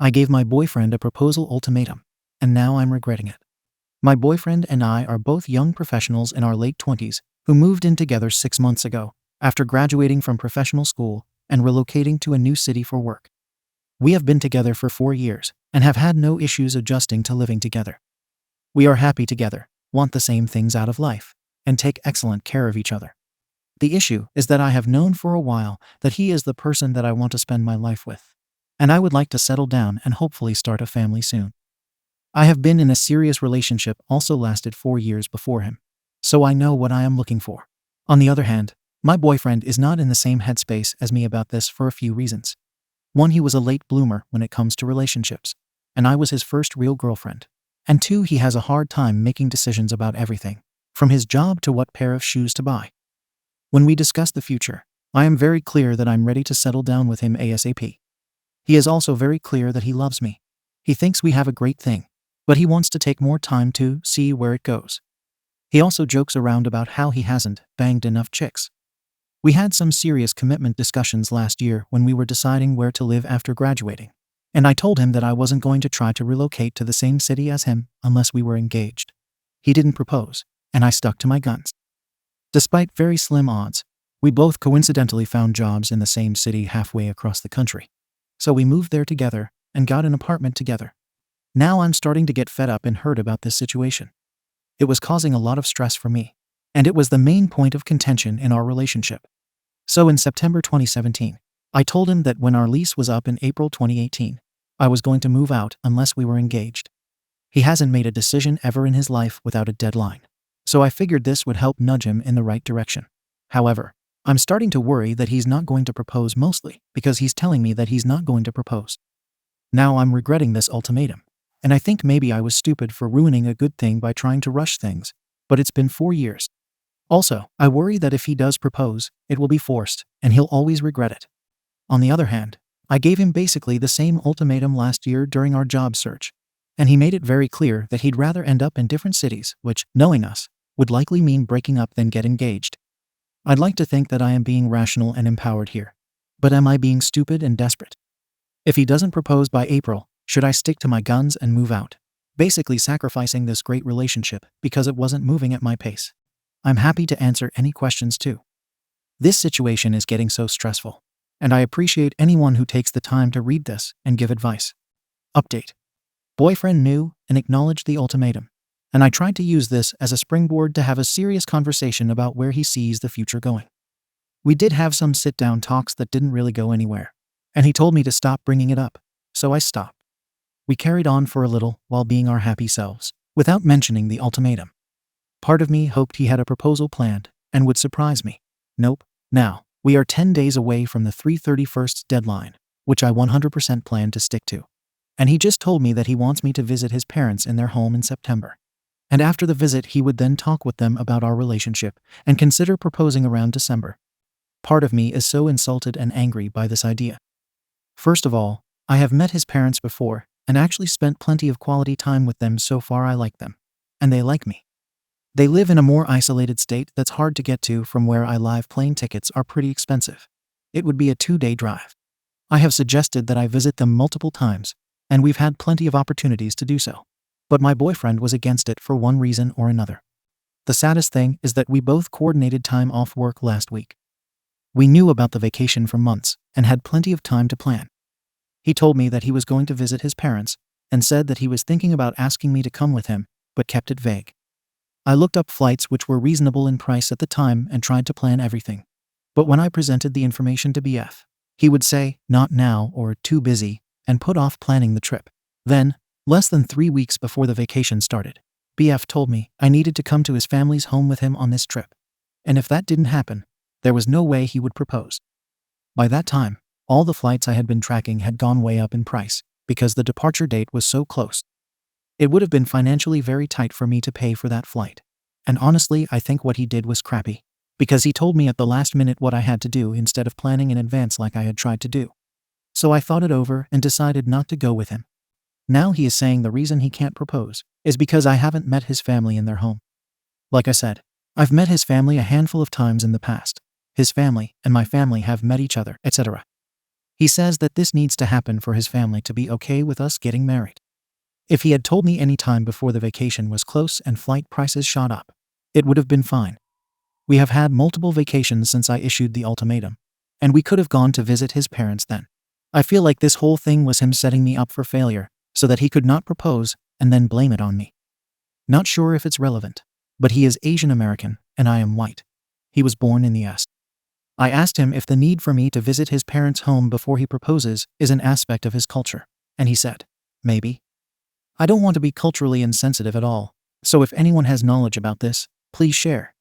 I gave my boyfriend a proposal ultimatum, and now I'm regretting it. My boyfriend and I are both young professionals in our late 20s who moved in together 6 months ago after graduating from professional school and relocating to a new city for work. We have been together for 4 years and have had no issues adjusting to living together. We are happy together, want the same things out of life, and take excellent care of each other. The issue is that I have known for a while that he is the person that I want to spend my life with, and I would like to settle down and hopefully start a family soon. I have been in a serious relationship also lasted 4 years before him, so I know what I am looking for. On the other hand, my boyfriend is not in the same headspace as me about this for a few reasons. One, he was a late bloomer when it comes to relationships, and I was his first real girlfriend. And 2, he has a hard time making decisions about everything, from his job to what pair of shoes to buy. When we discuss the future, I am very clear that I'm ready to settle down with him ASAP. He is also very clear that he loves me. He thinks we have a great thing, but he wants to take more time to see where it goes. He also jokes around about how he hasn't banged enough chicks. We had some serious commitment discussions last year when we were deciding where to live after graduating, and I told him that I wasn't going to try to relocate to the same city as him unless we were engaged. He didn't propose, and I stuck to my guns. Despite very slim odds, we both coincidentally found jobs in the same city halfway across the country. So we moved there together and got an apartment together. Now I'm starting to get fed up and hurt about this situation. It was causing a lot of stress for me, and it was the main point of contention in our relationship. So in September 2017, I told him that when our lease was up in April 2018, I was going to move out unless we were engaged. He hasn't made a decision ever in his life without a deadline, so I figured this would help nudge him in the right direction. However, I'm starting to worry that he's not going to propose, mostly because he's telling me that he's not going to propose. Now I'm regretting this ultimatum, and I think maybe I was stupid for ruining a good thing by trying to rush things, but it's been 4 years. Also, I worry that if he does propose, it will be forced, and he'll always regret it. On the other hand, I gave him basically the same ultimatum last year during our job search, and he made it very clear that he'd rather end up in different cities, which, knowing us, would likely mean breaking up than get engaged. I'd like to think that I am being rational and empowered here, but am I being stupid and desperate? If he doesn't propose by April, should I stick to my guns and move out, basically sacrificing this great relationship because it wasn't moving at my pace? I'm happy to answer any questions too. This situation is getting so stressful, and I appreciate anyone who takes the time to read this and give advice. Update. Boyfriend knew and acknowledged the ultimatum, and I tried to use this as a springboard to have a serious conversation about where he sees the future going. We did have some sit-down talks that didn't really go anywhere, and he told me to stop bringing it up, so I stopped. We carried on for a little while being our happy selves, without mentioning the ultimatum. Part of me hoped he had a proposal planned and would surprise me. Nope. Now, we are 10 days away from the 3/31 deadline, which I 100% plan to stick to. And he just told me that he wants me to visit his parents in their home in September. And after the visit, he would then talk with them about our relationship and consider proposing around December. Part of me is so insulted and angry by this idea. First of all, I have met his parents before and actually spent plenty of quality time with them. So far I like them, and they like me. They live in a more isolated state that's hard to get to from where I live. Plane tickets are pretty expensive. It would be a 2-day drive. I have suggested that I visit them multiple times, and we've had plenty of opportunities to do so. But my boyfriend was against it for one reason or another. The saddest thing is that we both coordinated time off work last week. We knew about the vacation for months and had plenty of time to plan. He told me that he was going to visit his parents and said that he was thinking about asking me to come with him, but kept it vague. I looked up flights which were reasonable in price at the time and tried to plan everything. But when I presented the information to BF, he would say, "Not now," or "Too busy," and put off planning the trip. Then, less than 3 weeks before the vacation started, BF told me I needed to come to his family's home with him on this trip. And if that didn't happen, there was no way he would propose. By that time, all the flights I had been tracking had gone way up in price because the departure date was so close. It would have been financially very tight for me to pay for that flight. And honestly, I think what he did was crappy, because he told me at the last minute what I had to do instead of planning in advance like I had tried to do. So I thought it over and decided not to go with him. Now he is saying the reason he can't propose is because I haven't met his family in their home. Like I said, I've met his family a handful of times in the past. His family and my family have met each other, etc. He says that this needs to happen for his family to be okay with us getting married. If he had told me any time before the vacation was close and flight prices shot up, it would have been fine. We have had multiple vacations since I issued the ultimatum, and we could have gone to visit his parents then. I feel like this whole thing was him setting me up for failure so that he could not propose and then blame it on me. Not sure if it's relevant, but he is Asian American and I am white. He was born in the US. I asked him if the need for me to visit his parents' home before he proposes is an aspect of his culture, and he said, maybe. I don't want to be culturally insensitive at all, so if anyone has knowledge about this, please share.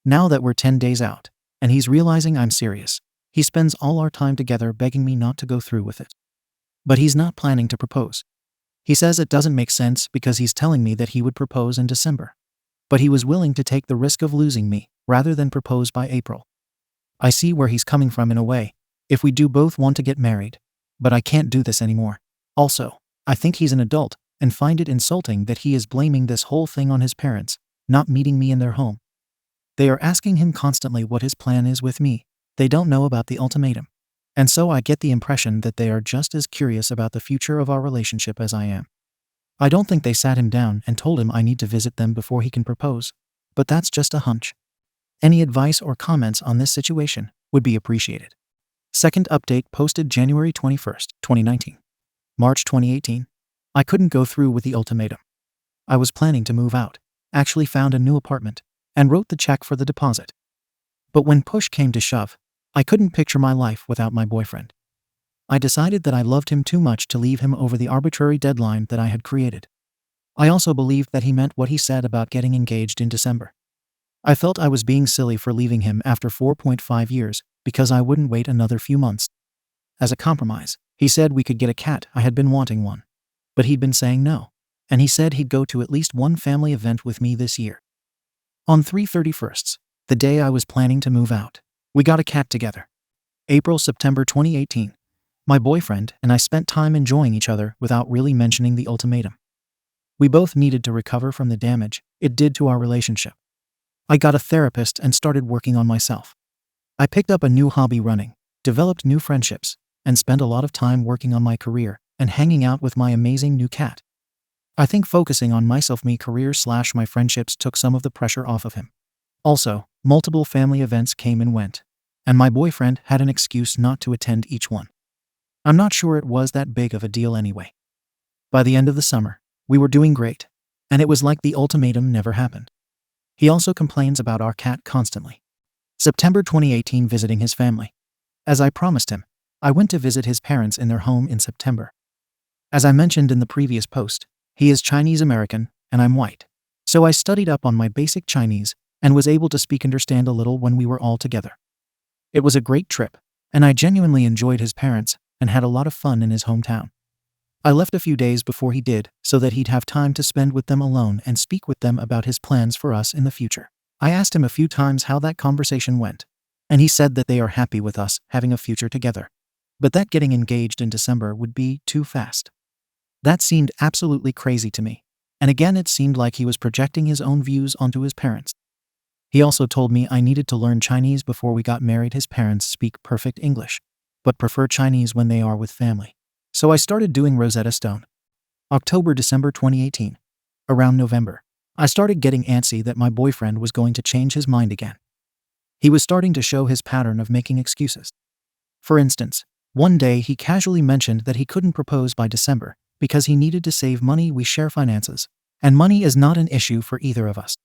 Now that we're 10 days out, and he's realizing I'm serious, he spends all our time together begging me not to go through with it. But he's not planning to propose. He says it doesn't make sense because he's telling me that he would propose in December. But he was willing to take the risk of losing me rather than propose by April. I see where he's coming from in a way, if we do both want to get married, but I can't do this anymore. Also, I think he's an adult and find it insulting that he is blaming this whole thing on his parents, not meeting me in their home. They are asking him constantly what his plan is with me. They don't know about the ultimatum. And so I get the impression that they are just as curious about the future of our relationship as I am. I don't think they sat him down and told him I need to visit them before he can propose, but that's just a hunch. Any advice or comments on this situation would be appreciated. Second update posted January 21st, 2019. March 2018. I couldn't go through with the ultimatum. I was planning to move out, actually found a new apartment, and wrote the check for the deposit. But when push came to shove, I couldn't picture my life without my boyfriend. I decided that I loved him too much to leave him over the arbitrary deadline that I had created. I also believed that he meant what he said about getting engaged in December. I felt I was being silly for leaving him after 4.5 years because I wouldn't wait another few months. As a compromise, he said we could get a cat. I had been wanting one. But he'd been saying no, and he said he'd go to at least one family event with me this year. On 3/31, the day I was planning to move out, we got a cat together. September 2018. My boyfriend and I spent time enjoying each other without really mentioning the ultimatum. We both needed to recover from the damage it did to our relationship. I got a therapist and started working on myself. I picked up a new hobby, running, developed new friendships, and spent a lot of time working on my career and hanging out with my amazing new cat. I think focusing on my career/my friendships took some of the pressure off of him. Also, multiple family events came and went, and my boyfriend had an excuse not to attend each one. I'm not sure it was that big of a deal anyway. By the end of the summer, we were doing great, and it was like the ultimatum never happened. He also complains about our cat constantly. September 2018, visiting his family. As I promised him, I went to visit his parents in their home in September. As I mentioned in the previous post, he is Chinese American and I'm white. So I studied up on my basic Chinese and was able to understand a little when we were all together. It was a great trip, and I genuinely enjoyed his parents and had a lot of fun in his hometown. I left a few days before he did so that he'd have time to spend with them alone and speak with them about his plans for us in the future. I asked him a few times how that conversation went, and he said that they are happy with us having a future together, but that getting engaged in December would be too fast. That seemed absolutely crazy to me, and again it seemed like he was projecting his own views onto his parents. He also told me I needed to learn Chinese before we got married. His parents speak perfect English, but prefer Chinese when they are with family. So I started doing Rosetta Stone. December 2018. Around November, I started getting antsy that my boyfriend was going to change his mind again. He was starting to show his pattern of making excuses. For instance, one day he casually mentioned that he couldn't propose by December because he needed to save money. We share finances, and money is not an issue for either of us.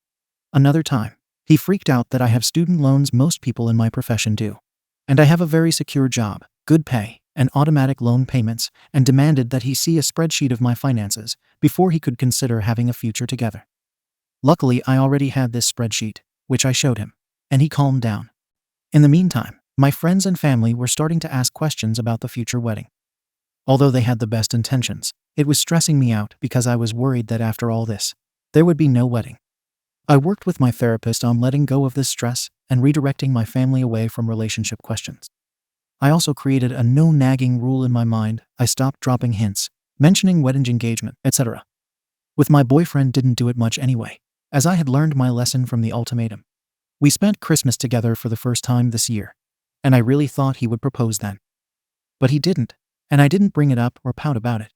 Another time, he freaked out that I have student loans most people in my profession do, and I have a very secure job, good pay, and automatic loan payments, and demanded that he see a spreadsheet of my finances before he could consider having a future together. Luckily, I already had this spreadsheet, which I showed him, and he calmed down. In the meantime, my friends and family were starting to ask questions about the future wedding. Although they had the best intentions, it was stressing me out because I was worried that after all this, there would be no wedding. I worked with my therapist on letting go of this stress and redirecting my family away from relationship questions. I also created a no nagging rule in my mind. I stopped dropping hints, mentioning wedding, engagement, etc. With my boyfriend, didn't do it much anyway, as I had learned my lesson from the ultimatum. We spent Christmas together for the first time this year, and I really thought he would propose then. But he didn't, and I didn't bring it up or pout about it.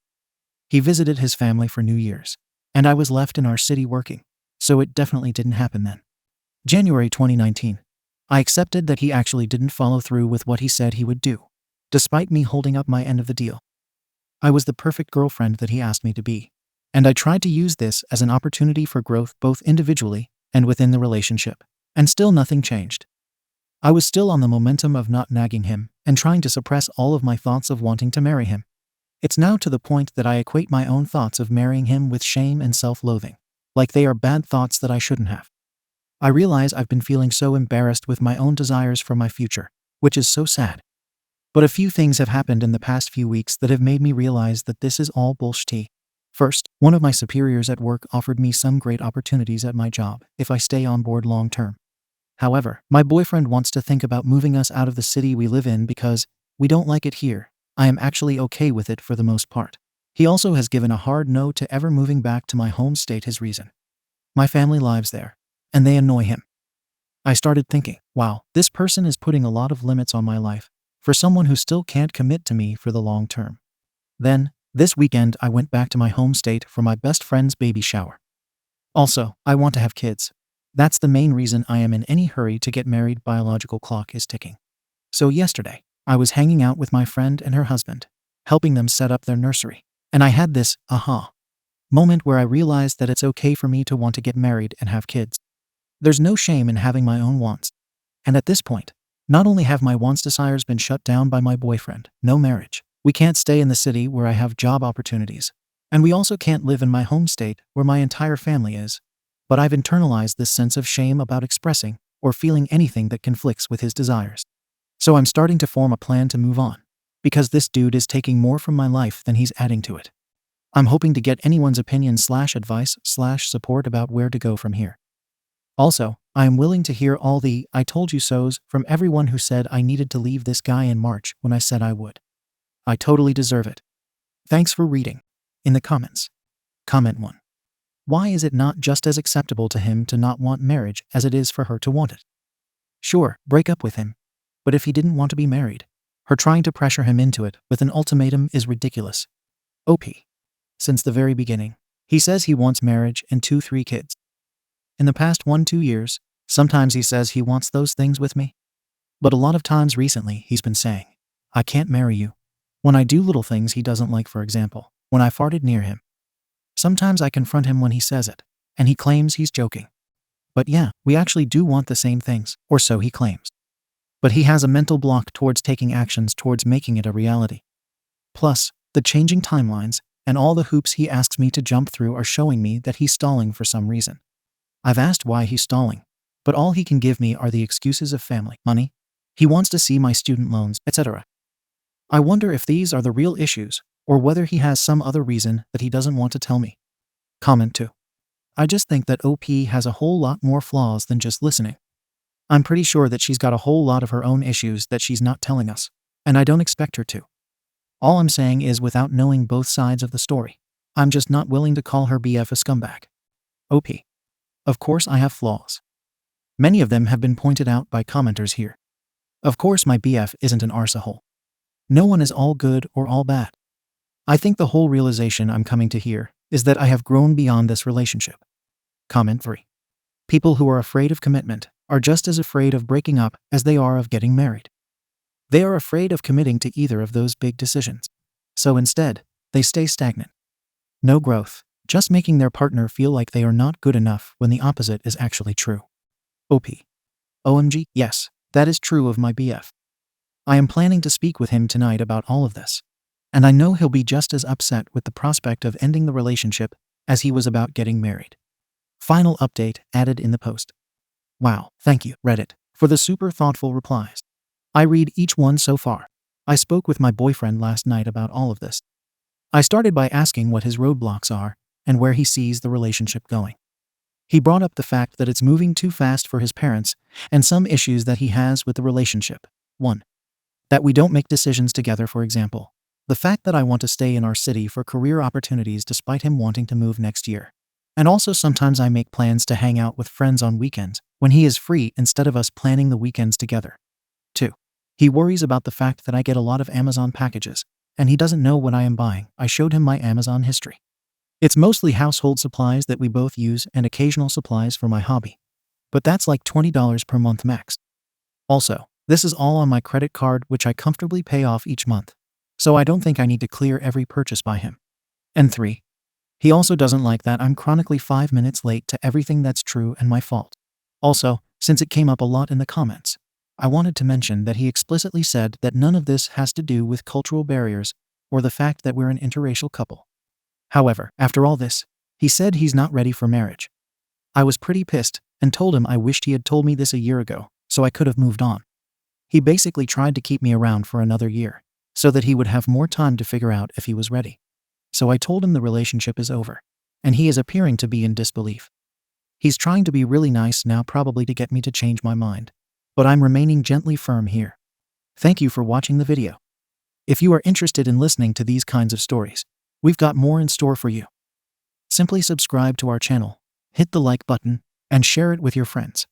He visited his family for New Year's, and I was left in our city working, so it definitely didn't happen then. January 2019. I accepted that he actually didn't follow through with what he said he would do, despite me holding up my end of the deal. I was the perfect girlfriend that he asked me to be, and I tried to use this as an opportunity for growth both individually and within the relationship, and still nothing changed. I was still on the momentum of not nagging him and trying to suppress all of my thoughts of wanting to marry him. It's now to the point that I equate my own thoughts of marrying him with shame and self-loathing, like they are bad thoughts that I shouldn't have. I realize I've been feeling so embarrassed with my own desires for my future, which is so sad. But a few things have happened in the past few weeks that have made me realize that this is all bullshit. First, one of my superiors at work offered me some great opportunities at my job if I stay on board long term. However, my boyfriend wants to think about moving us out of the city we live in because we don't like it here. I am actually okay with it for the most part. He also has given a hard no to ever moving back to my home state. His reason: my family lives there, and they annoy him. I started thinking, wow, this person is putting a lot of limits on my life for someone who still can't commit to me for the long term. Then, this weekend I went back to my home state for my best friend's baby shower. Also, I want to have kids. That's the main reason I am in any hurry to get married. Biological clock is ticking. So yesterday, I was hanging out with my friend and her husband, helping them set up their nursery. And I had this aha moment where I realized that it's okay for me to want to get married and have kids. There's no shame in having my own wants. And at this point, not only have my wants desires been shut down by my boyfriend, no marriage, we can't stay in the city where I have job opportunities, and we also can't live in my home state where my entire family is, but I've internalized this sense of shame about expressing or feeling anything that conflicts with his desires. So I'm starting to form a plan to move on, because this dude is taking more from my life than he's adding to it. I'm hoping to get anyone's opinion/advice/support about where to go from here. Also, I am willing to hear all the "I told you so's" from everyone who said I needed to leave this guy in March when I said I would. I totally deserve it. Thanks for reading. In the comments. Comment 1. Why is it not just as acceptable to him to not want marriage as it is for her to want it? Sure, break up with him. But if he didn't want to be married, her trying to pressure him into it with an ultimatum is ridiculous. OP. Since the very beginning, he says he wants marriage and 2-3 kids. In the past 1-2 years, sometimes he says he wants those things with me. But a lot of times recently, he's been saying, I can't marry you. When I do little things he doesn't like, for example, when I farted near him. Sometimes I confront him when he says it, and he claims he's joking. But yeah, we actually do want the same things, or so he claims. But he has a mental block towards taking actions towards making it a reality. Plus, the changing timelines and all the hoops he asks me to jump through are showing me that he's stalling for some reason. I've asked why he's stalling, but all he can give me are the excuses of family, money, he wants to see my student loans, etc. I wonder if these are the real issues, or whether he has some other reason that he doesn't want to tell me. Comment 2. I just think that OP has a whole lot more flaws than just listening. I'm pretty sure that she's got a whole lot of her own issues that she's not telling us, and I don't expect her to. All I'm saying is, without knowing both sides of the story, I'm just not willing to call her BF a scumbag. OP. Of course I have flaws. Many of them have been pointed out by commenters here. Of course my BF isn't an arsehole. No one is all good or all bad. I think the whole realization I'm coming to here is that I have grown beyond this relationship. Comment 3. People who are afraid of commitment are just as afraid of breaking up as they are of getting married. They are afraid of committing to either of those big decisions. So instead, they stay stagnant. No growth, just making their partner feel like they are not good enough when the opposite is actually true. OP. OMG, yes, that is true of my BF. I am planning to speak with him tonight about all of this. And I know he'll be just as upset with the prospect of ending the relationship as he was about getting married. Final update added in the post. Wow, thank you, Reddit, for the super thoughtful replies. I read each one so far. I spoke with my boyfriend last night about all of this. I started by asking what his roadblocks are and where he sees the relationship going. He brought up the fact that it's moving too fast for his parents and some issues that he has with the relationship. 1. That we don't make decisions together, for example. The fact that I want to stay in our city for career opportunities despite him wanting to move next year. And also sometimes I make plans to hang out with friends on weekends when he is free instead of us planning the weekends together. 2. He worries about the fact that I get a lot of Amazon packages, and he doesn't know what I am buying. I showed him my Amazon history. It's mostly household supplies that we both use and occasional supplies for my hobby. But that's like $20 per month max. Also, this is all on my credit card, which I comfortably pay off each month. So I don't think I need to clear every purchase by him. And 3. He also doesn't like that I'm chronically 5 minutes late to everything that's true and my fault. Also, since it came up a lot in the comments, I wanted to mention that he explicitly said that none of this has to do with cultural barriers or the fact that we're an interracial couple. However, after all this, he said he's not ready for marriage. I was pretty pissed and told him I wished he had told me this a year ago, so I could have moved on. He basically tried to keep me around for another year, so that he would have more time to figure out if he was ready. So I told him the relationship is over, and he is appearing to be in disbelief. He's trying to be really nice now, probably to get me to change my mind, but I'm remaining gently firm here. Thank you for watching the video. If you are interested in listening to these kinds of stories, we've got more in store for you. Simply subscribe to our channel, hit the like button, and share it with your friends.